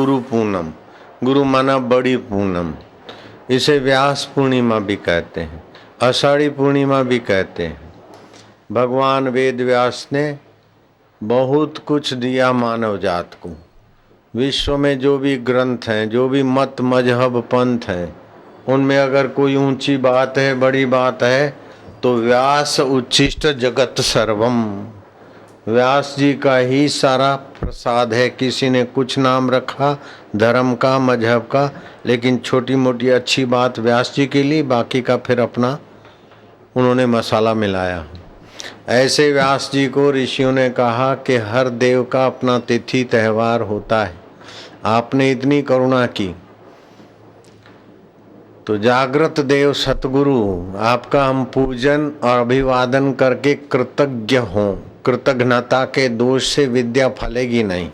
गुरु पूनम। गुरु माना बड़ी पूनम। इसे व्यास पूर्णिमा भी कहते हैं, आषाढ़ी पूर्णिमा भी कहते हैं। भगवान वेद व्यास ने बहुत कुछ दिया मानव जात को। विश्व में जो भी ग्रंथ हैं, जो भी मत मजहब पंथ हैं, उनमें अगर कोई ऊंची बात है, बड़ी बात है, तो व्यास उच्छिष्ट जगत सर्वम, व्यास जी का ही सारा प्रसाद है। किसी ने कुछ नाम रखा धर्म का, मजहब का, लेकिन छोटी मोटी अच्छी बात व्यास जी के लिए, बाकी का फिर अपना उन्होंने मसाला मिलाया। ऐसे व्यास जी को ऋषियों ने कहा कि हर देव का अपना तिथि त्यौहार होता है। आपने इतनी करुणा की तो जागृत देव सतगुरु आपका हम पूजन और अभिवादन करके कृतज्ञ हों। कृतज्ञता के दोष से विद्या फलेगी नहीं।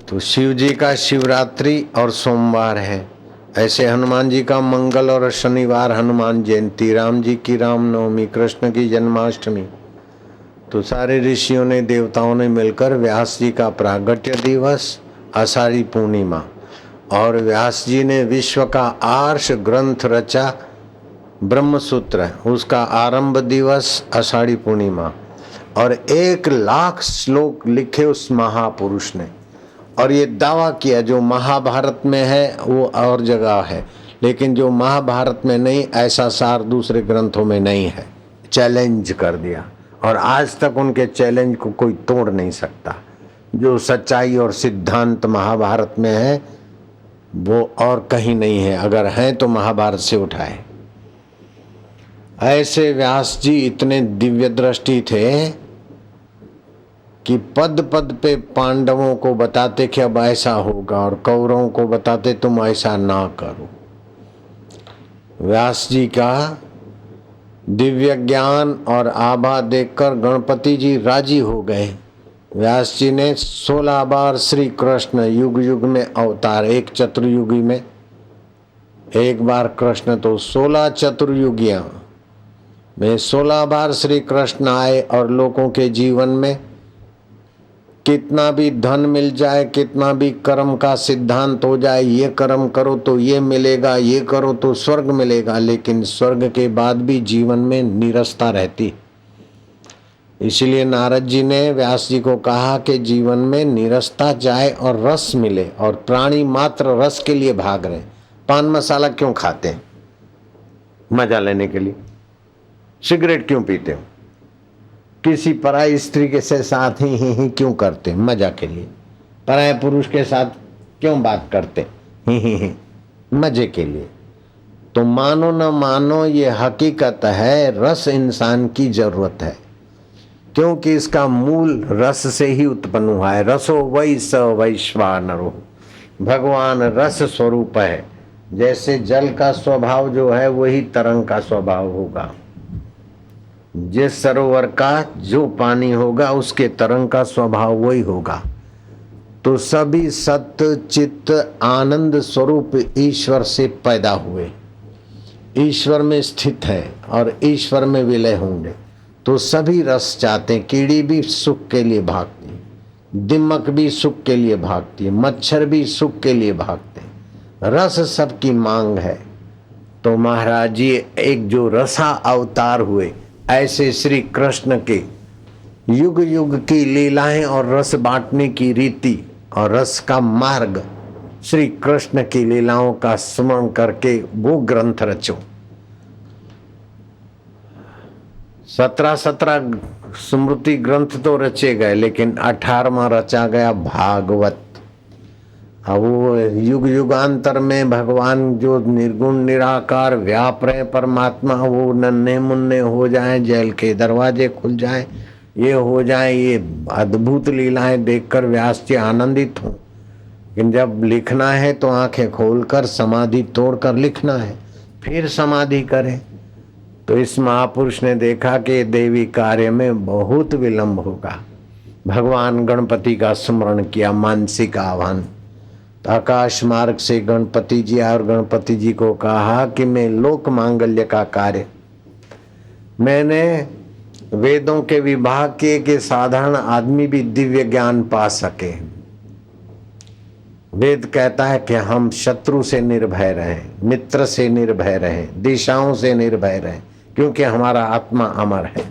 तो शिव जी का शिवरात्रि और सोमवार है, ऐसे हनुमान जी का मंगल और शनिवार हनुमान जयंती, राम जी की रामनवमी, कृष्ण की जन्माष्टमी। तो सारे ऋषियों ने, देवताओं ने मिलकर व्यास जी का प्रागट्य दिवस आषाढ़ी पूर्णिमा, और व्यास जी ने विश्व का आर्ष ग्रंथ रचा ब्रह्म सूत्र, उसका आरंभ दिवस आषाढ़ी पूर्णिमा, और 1,00,000 श्लोक लिखे उस महापुरुष ने। और ये दावा किया जो महाभारत में है वो और जगह है, लेकिन जो महाभारत में नहीं, ऐसा सार दूसरे ग्रंथों में नहीं है। चैलेंज कर दिया, और आज तक उनके चैलेंज को कोई तोड़ नहीं सकता। जो सच्चाई और सिद्धांत महाभारत में है वो और कहीं नहीं है, अगर है तो महाभारत से उठाए। ऐसे व्यास जी इतने दिव्य दृष्टि थे कि पद पद पे पांडवों को बताते कि अब ऐसा होगा, और कौरवों को बताते तुम ऐसा ना करो। व्यास जी का दिव्य ज्ञान और आभा देखकर गणपति जी राजी हो गए। व्यास जी ने 16 बार श्री कृष्ण युग युग में अवतार, एक चतुर्युगी में एक बार कृष्ण, तो 16 चतुर्युगियां में 16 बार श्री कृष्ण आए। और लोगों के जीवन में कितना भी धन मिल जाए, कितना भी कर्म का सिद्धांत हो जाए, ये कर्म करो तो ये मिलेगा, ये करो तो स्वर्ग मिलेगा, लेकिन स्वर्ग के बाद भी जीवन में नीरसता रहती। इसलिए नारद जी ने व्यास जी को कहा कि जीवन में नीरसता जाए और रस मिले, और प्राणी मात्र रस के लिए भाग रहे। पान मसाला क्यों खाते हैं? मजा लेने के लिए। सिगरेट क्यों पीते हो? किसी पराई स्त्री के साथ ही क्यों करते? मजा के लिए। पराये पुरुष के साथ क्यों बात करते? ही मजे के लिए। तो मानो न मानो ये हकीकत है, रस इंसान की जरूरत है, क्योंकि इसका मूल रस से ही उत्पन्न हुआ है। रसो वै स वैश्वानरो, भगवान रस स्वरूप है। जैसे जल का स्वभाव जो है वही तरंग का स्वभाव होगा। जिस सरोवर का जो पानी होगा उसके तरंग का स्वभाव वही होगा। तो सभी सत्य चित्त आनंद स्वरूप ईश्वर से पैदा हुए, ईश्वर में स्थित है और ईश्वर में विलय होंगे। तो सभी रस चाहते हैं। कीड़ी भी सुख के लिए भागती है, दिमक भी सुख के लिए भागती है, मच्छर भी सुख के लिए भागते हैं। रस सबकी मांग है। तो महाराज जी एक जो रसा अवतार हुए, ऐसे श्री कृष्ण के युग युग की लीलाएं और रस बांटने की रीति और रस का मार्ग, श्री कृष्ण की लीलाओं का स्मरण करके वो ग्रंथ रचो। 17 स्मृति ग्रंथ तो रचे गए, लेकिन 18वां रचा गया भागवत। अब वो युग युगांतर में भगवान जो निर्गुण निराकार व्याप रहे परमात्मा, वो नन्हे मुन्ने हो जाएं, जेल के दरवाजे खुल जाएं, ये हो जाए, ये अद्भुत लीलाएं देखकर व्यास जी आनंदित हों। लेकिन जब लिखना है तो आंखें खोलकर समाधि तोड़कर लिखना है, फिर समाधि करें। तो इस महापुरुष ने देखा कि देवी कार्य में बहुत विलंब होगा। भगवान गणपति का स्मरण किया, मानसिक आह्वान। आकाश मार्ग से गणपति जी आए और गणपति जी को कहा कि मैं लोक मांगल्य का कार्य, मैंने वेदों के विभाग किए कि साधारण आदमी भी दिव्य ज्ञान पा सके। वेद कहता है कि हम शत्रु से निर्भय रहें, मित्र से निर्भय रहें, दिशाओं से निर्भय रहें, क्योंकि हमारा आत्मा अमर है।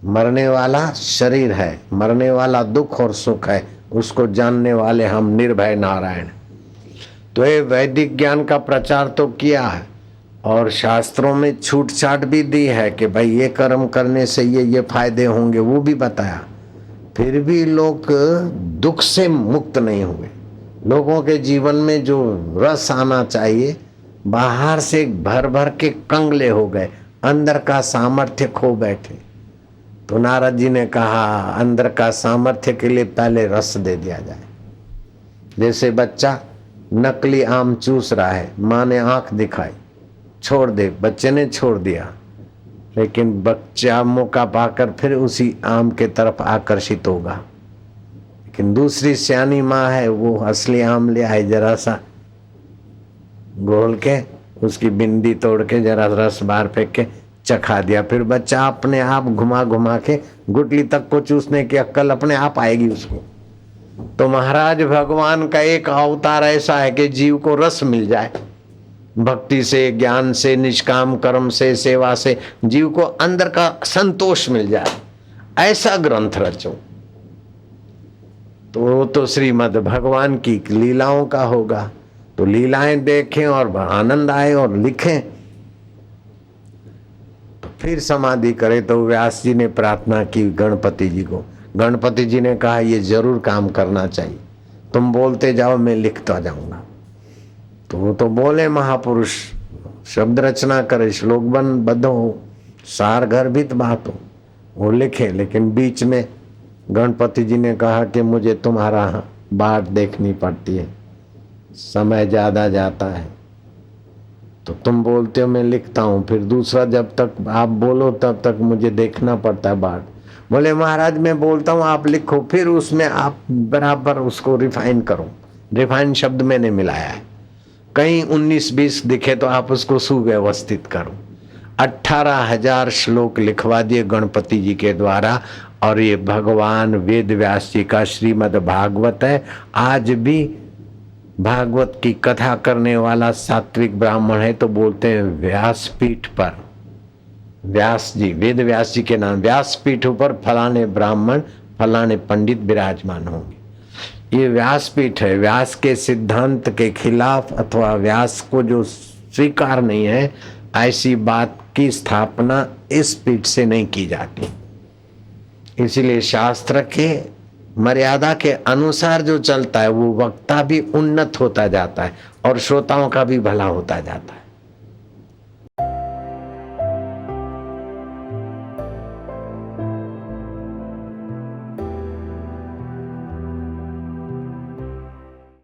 मरने वाला शरीर है, मरने वाला दुख और सुख है, उसको जानने वाले हम निर्भय नारायण। तो ये वैदिक ज्ञान का प्रचार तो किया है और शास्त्रों में छूट छाट भी दी है कि भाई ये कर्म करने से ये फायदे होंगे, वो भी बताया। फिर भी लोग दुख से मुक्त नहीं हुए। लोगों के जीवन में जो रस आना चाहिए, बाहर से भर भर के कंगले हो गए, अंदर का सामर्थ्य खो बैठे। तो नारद जी ने कहा अंदर का सामर्थ्य के लिए पहले रस दे दिया जाए। जैसे बच्चा नकली आम चूस रहा है, माँ ने आंख दिखाई, छोड़ दे, बच्चे ने छोड़ दिया, लेकिन बच्चा मौका पाकर फिर उसी आम के तरफ आकर्षित होगा। लेकिन दूसरी सियानी माँ है, वो असली आम ले आई, जरा सा घोल के उसकी बिंदी तोड़ के जरा रस बाहर फेंक के चखा दिया, फिर बच्चा अपने आप घुमा घुमा के गुटली तक को चूसने की अक्ल अपने आप आएगी उसको। तो महाराज भगवान का एक अवतार ऐसा है कि जीव को रस मिल जाए, भक्ति से, ज्ञान से, निष्काम कर्म से, सेवा से जीव को अंदर का संतोष मिल जाए, ऐसा ग्रंथ रचो। तो श्रीमद् भगवान की लीलाओं का होगा। तो लीलाएं देखें और आनंद आए और लिखें, तो फिर समाधि करें। तो व्यास जी ने प्रार्थना की गणपति जी को। गणपति जी ने कहा ये जरूर काम करना चाहिए, तुम बोलते जाओ मैं लिखता जाऊंगा। तो वो तो बोले महापुरुष, शब्द रचना करे, श्लोक बद्ध हो, सार गर्भित बात हो, वो लिखे। लेकिन बीच में गणपति जी ने कहा कि मुझे तुम्हारा बाट देखनी पड़ती है, समय ज्यादा जाता है, तो तुम बोलते हो मैं लिखता हूँ, फिर दूसरा जब तक आप बोलो तब तक मुझे देखना पड़ता है बाट। बोले महाराज मैं बोलता हूँ आप लिखो, फिर उसमें आप बराबर उसको रिफाइन करो। रिफाइन शब्द मैंने मिलाया है, कहीं 19-20 दिखे तो आप उसको सुव्यवस्थित करो। 18,000 श्लोक लिखवा दिए गणपति जी के द्वारा। और ये भगवान वेद व्यास जी का श्रीमद् भागवत है। आज भी भागवत की कथा करने वाला सात्विक ब्राह्मण है तो बोलते हैं व्यासपीठ पर, व्यास जी, वेद व्यास जी के नाम, व्यासपीठ पर फलाने ब्राह्मण फलाने पंडित विराजमान होंगे। ये व्यासपीठ है। व्यास के सिद्धांत के खिलाफ अथवा व्यास को जो स्वीकार नहीं है, ऐसी बात की स्थापना इस पीठ से नहीं की जाती। इसीलिए शास्त्र के मर्यादा के अनुसार जो चलता है वो वक्ता भी उन्नत होता जाता है और श्रोताओं का भी भला होता जाता है।